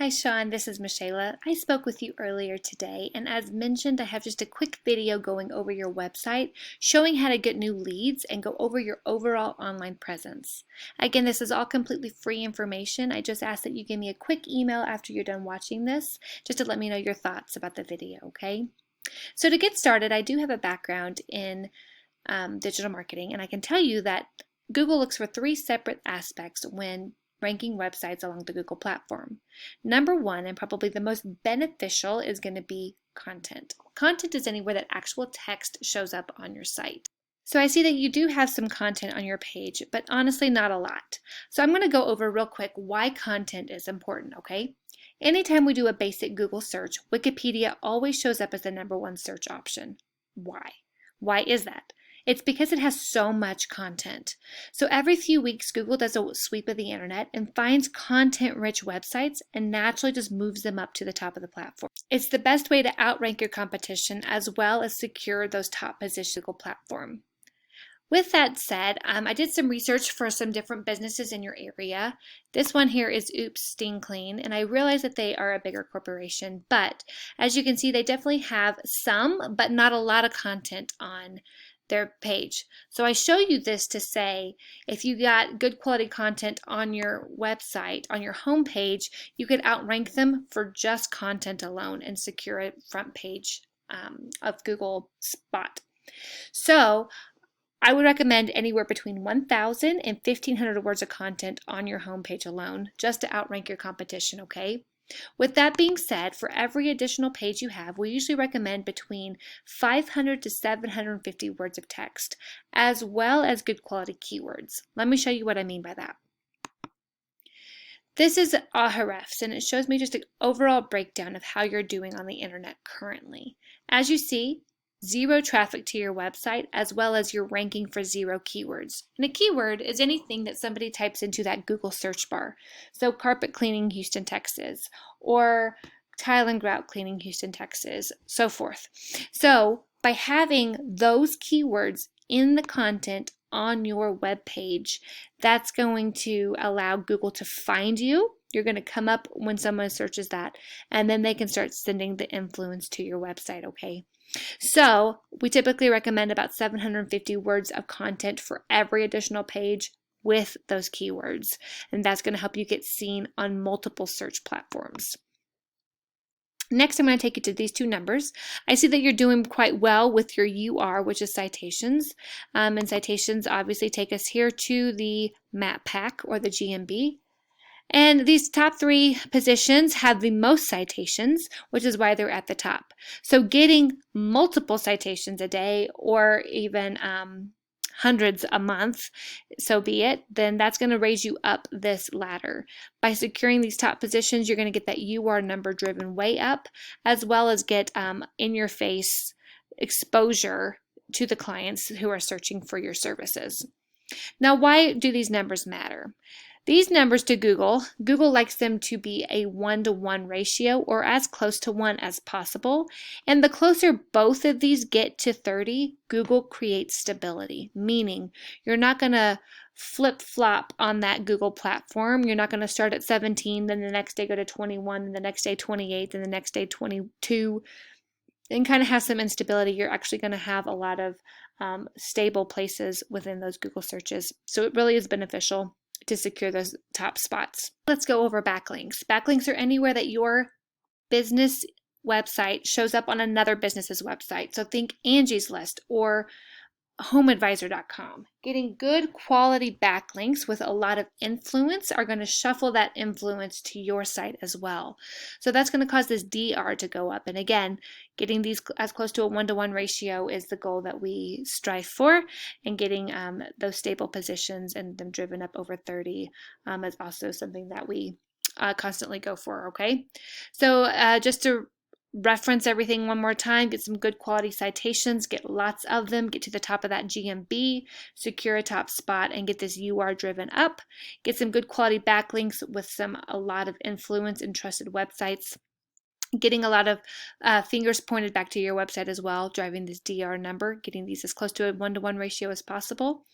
Hi Sean, this is Michaela. I spoke with you earlier today, and as mentioned, I have just a quick video going over your website, showing how to get new leads and go over your overall online presence. Again, this is all completely free information. I just ask that you give me a quick email after you're done watching this, just to let me know your thoughts about the video, okay? So to get started, I do have a background in digital marketing, and I can tell you that Google looks for three separate aspects when ranking websites along the Google platform. Number one, and probably the most beneficial, is going to be content. Content is anywhere that actual text shows up on your site. So I see that you do have some content on your page, but honestly not a lot. So I'm going to go over real quick why content is important, okay? Anytime we do a basic Google search, Wikipedia always shows up as the #1 search option. Why? Why is that? It's because it has so much content. So every few weeks, Google does a sweep of the internet and finds content-rich websites and naturally just moves them up to the top of the platform. It's the best way to outrank your competition as well as secure those top positions on the Google platform. With that said, I did some research for some different businesses in your area. This one here is Oops Sting Clean, and I realize that they are a bigger corporation, but as you can see, they definitely have some, but not a lot of content on their page. So I show you this to say if you got good quality content on your website, on your home page, you could outrank them for just content alone and secure a front page of Google spot. So I would recommend anywhere between 1,000 and 1,500 words of content on your homepage alone, just to outrank your competition, okay? With that being said, for every additional page you have, we usually recommend between 500 to 750 words of text, as well as good quality keywords. Let me show you what I mean by that. This is Ahrefs, and it shows me just an overall breakdown of how you're doing on the internet currently. As you see, 0 traffic to your website, as well as your ranking for 0 keywords. And a keyword is anything that somebody types into that Google search bar. So carpet cleaning Houston, Texas, or tile and grout cleaning Houston, Texas, so forth. So by having those keywords in the content on your web page, that's going to allow Google to find you. You're going to come up when someone searches that, and then they can start sending the influence to your website, okay? So we typically recommend about 750 words of content for every additional page with those keywords, and that's going to help you get seen on multiple search platforms. Next, I'm going to take you to these two numbers. I see that you're doing quite well with your UR, which is citations. And citations obviously take us here to the map pack or the GMB. And these top 3 positions have the most citations, which is why they're at the top. So getting multiple citations a day or even hundreds a month, so be it, then that's going to raise you up this ladder. By securing these top positions, you're going to get that UR number driven way up, as well as get in-your-face exposure to the clients who are searching for your services. Now, why do these numbers matter? These numbers to Google likes them to be a 1-to-1 ratio or as close to 1 as possible. And the closer both of these get to 30, Google creates stability, meaning you're not going to flip-flop on that Google platform. You're not going to start at 17, then the next day go to 21, and the next day 28, and the next day 22, and kind of have some instability. You're actually going to have a lot of stable places within those Google searches. So it really is beneficial to secure those top spots. Let's go over backlinks. Backlinks are anywhere that your business website shows up on another business's website. So think Angie's List or HomeAdvisor.com. Getting good quality backlinks with a lot of influence are going to shuffle that influence to your site as well. So that's going to cause this DR to go up. And again, getting these as close to a 1-to-1 ratio is the goal that we strive for, and getting those stable positions and them driven up over 30 is also something that we constantly go for, okay? So just to reference everything one more time, get some good quality citations, get lots of them, get to the top of that GMB, secure a top spot, and get this UR driven up. Get some good quality backlinks with a lot of influence and trusted websites. getting a lot of fingers pointed back to your website as well, driving this DR number, getting these as close to a 1-to-1 ratio as possible,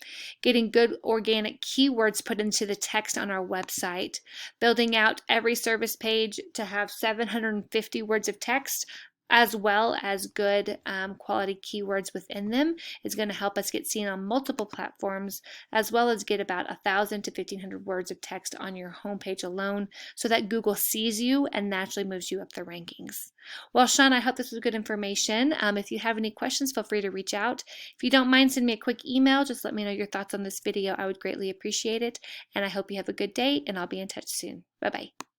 getting good organic keywords put into the text on our website, building out every service page to have 750 words of text, as well as good quality keywords within them, is going to help us get seen on multiple platforms, as well as get about 1,000 to 1,500 words of text on your homepage alone, so that Google sees you and naturally moves you up the rankings. Well, Sean, I hope this was good information. If you have any questions, feel free to reach out. If you don't mind, send me a quick email. Just let me know your thoughts on this video. I would greatly appreciate it. And I hope you have a good day, and I'll be in touch soon. Bye-bye.